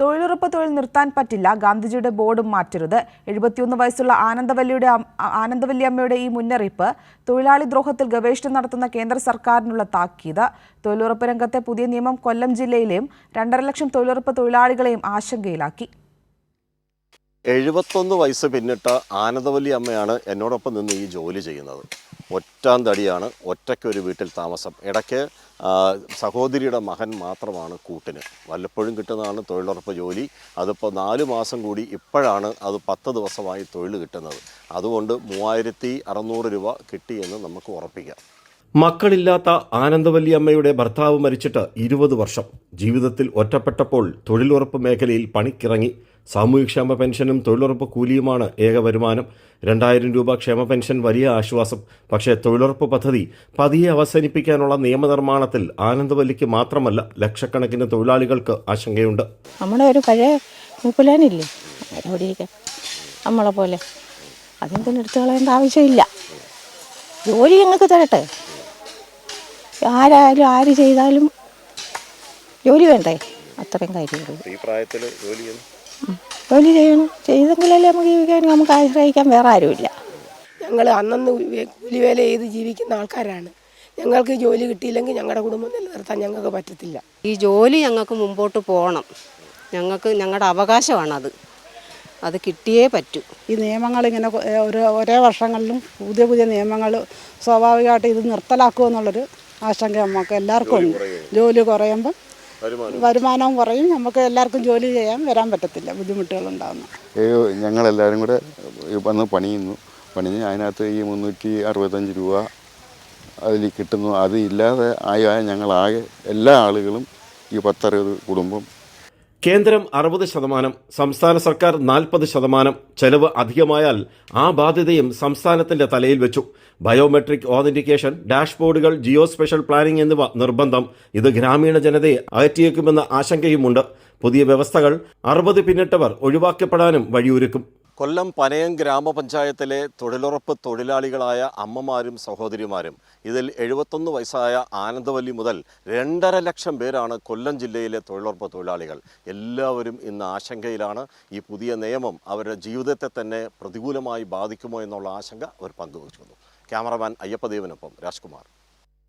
തൊഴിലുറപ്പ് തൊഴിൽ നിർത്താൻ പറ്റില്ല, ഗാന്ധിജിയുടെ ബോർഡും മാറ്റരുത്. 71 വയസ്സുള്ള ആനന്ദവല്ലി അമ്മയുടെ ഈ മുന്നറിയിപ്പ് തൊഴിലാളി ദ്രോഹത്തിൽ ഗവേഷണം നടത്തുന്ന കേന്ദ്ര സർക്കാരിനുള്ള താക്കീത്. തൊഴിലുറപ്പ് രംഗത്തെ പുതിയ നിയമം കൊല്ലം ജില്ലയിലെയും 2.5 ലക്ഷം തൊഴിലുറപ്പ് തൊഴിലാളികളെയും ആശങ്കയിലാക്കി. 71 വയസ്സ് പിന്നിട്ട ആനന്ദവല്ലി അമ്മയാണ് എന്നോടൊപ്പം നിന്ന് ഈ ജോലി ചെയ്യുന്നത്. ഒറ്റാന്തടിയാണ്, ഒറ്റയ്ക്കൊരു വീട്ടിൽ താമസം. ഇടയ്ക്ക് സഹോദരിയുടെ മകൻ മാത്രമാണ് കൂട്ടിന്. വല്ലപ്പോഴും കിട്ടുന്നതാണ് തൊഴിലുറപ്പ് ജോലി. അതിപ്പോൾ 4 മാസം കൂടി ഇപ്പോഴാണ് അത് 10 ദിവസമായി തൊഴിൽ കിട്ടുന്നത്. അതുകൊണ്ട് 3600 രൂപ കിട്ടിയെന്ന് നമുക്ക് ഉറപ്പിക്കാം. മക്കളില്ലാത്ത ആനന്ദവല്ലി അമ്മയുടെ ഭർത്താവ് മരിച്ചിട്ട് 20 വർഷം. ജീവിതത്തിൽ ഒറ്റപ്പെട്ടപ്പോൾ തൊഴിലുറപ്പ് മേഖലയിൽ പണിക്കിറങ്ങി. സാമൂഹ്യക്ഷേമ പെൻഷനും തൊഴിലുറപ്പ് കൂലിയുമാണ് ഏക വരുമാനം. 2000 രൂപ ക്ഷേമ പെൻഷൻ വലിയ ആശ്വാസം. പക്ഷേ തൊഴിലുറപ്പ് പദ്ധതി പതിയെ അവസാനിപ്പിക്കാനുള്ള നിയമനിർമ്മാണത്തിൽ ആനന്ദവല്ലിക്ക് മാത്രമല്ല ലക്ഷക്കണക്കിന് തൊഴിലാളികൾക്ക് ആശങ്കയുണ്ട്. നമ്മുടെ ഒരു പഴയ മൂപ്പിലാനില്ലേ നമ്മളെ പോലെ അതെന്തിനും എടുത്തു കളയേണ്ട ആവശ്യമില്ല. ജോലി ഞങ്ങൾക്ക് തരട്ടെ. ആരായാലും ആര് ചെയ്താലും ജോലി വേണ്ടേ? അത്രയും കാര്യമുള്ളൂ. ഈ പ്രായത്തിൽ ജോലി ചെയ്യണം. ചെയ്തെങ്കിലല്ലേ നമുക്ക് ജീവിക്കാൻ, നമുക്ക് ആശ്രയിക്കാൻ വേറെ ആരുമില്ല. ഞങ്ങൾ അന്നന്ന് കൂലിവേല ചെയ്ത് ജീവിക്കുന്ന ആൾക്കാരാണ്. ഞങ്ങൾക്ക് ജോലി കിട്ടിയില്ലെങ്കിൽ ഞങ്ങളുടെ കുടുംബം നിലനിർത്താൻ ഞങ്ങൾക്ക് പറ്റത്തില്ല. ഈ ജോലി ഞങ്ങൾക്ക് മുമ്പോട്ട് പോകണം. ഞങ്ങളുടെ അവകാശമാണത്. അത് കിട്ടിയേ പറ്റൂ. ഈ നിയമങ്ങളിങ്ങനെ ഓരോ വർഷങ്ങളിലും പുതിയ നിയമങ്ങൾ സ്വാഭാവികമായിട്ട് ഇത് നിർത്തലാക്കുമെന്നുള്ളൊരു ആശങ്ക നമുക്ക് എല്ലാവർക്കും ഉണ്ട്. ജോലി കുറയുമ്പം വരുമാനവും കുറയും. നമുക്ക് എല്ലാവർക്കും ജോലി ചെയ്യാൻ വരാൻ പറ്റത്തില്ല, ബുദ്ധിമുട്ടുകളുണ്ടാകുന്നു. ഞങ്ങളെല്ലാവരും കൂടെ വന്ന് പണിഞ്ഞ് അതിനകത്ത് ഈ 365 രൂപ അതിൽ കിട്ടുന്നു. അത് ഇല്ലാതെ ആയ ഞങ്ങളാകെ എല്ലാ ആളുകളും ഈ 10-60 കുടുംബം. കേന്ദ്രം 60%, സംസ്ഥാന സർക്കാർ 40%. ചെലവ് അധികമായാൽ ആ ബാധ്യതയും സംസ്ഥാനത്തിന്റെ തലയിൽ വെച്ചു. ബയോമെട്രിക് ഓതന്റിക്കേഷൻ, ഡാഷ്ബോർഡുകൾ, ജിയോ സ്പെഷ്യൽ പ്ലാനിംഗ് എന്നിവ നിർബന്ധം. ഇത് ഗ്രാമീണ ജനതയെ അകറ്റിയേക്കുമെന്ന ആശങ്കയുമുണ്ട്. പുതിയ വ്യവസ്ഥകൾ 60 പിന്നിട്ടവർ ഒഴിവാക്കപ്പെടാനും വഴിയൊരുക്കും. കൊല്ലം പനയം ഗ്രാമപഞ്ചായത്തിലെ തൊഴിലുറപ്പ് തൊഴിലാളികളായ അമ്മമാരും സഹോദരിമാരും, ഇതിൽ 71 വയസ്സായ ആനന്ദവല്ലി മുതൽ 2.5 ലക്ഷം പേരാണ് കൊല്ലം ജില്ലയിലെ തൊഴിലുറപ്പ് തൊഴിലാളികൾ. എല്ലാവരും ഇന്ന് ആശങ്കയിലാണ്. ഈ പുതിയ നിയമം അവരുടെ ജീവിതത്തെ തന്നെ പ്രതികൂലമായി ബാധിക്കുമോ എന്നുള്ള ആശങ്ക അവർ പങ്കുവച്ചു. ക്യാമറമാൻ അയ്യപ്പദേവനൊപ്പം രാജ്കുമാർ.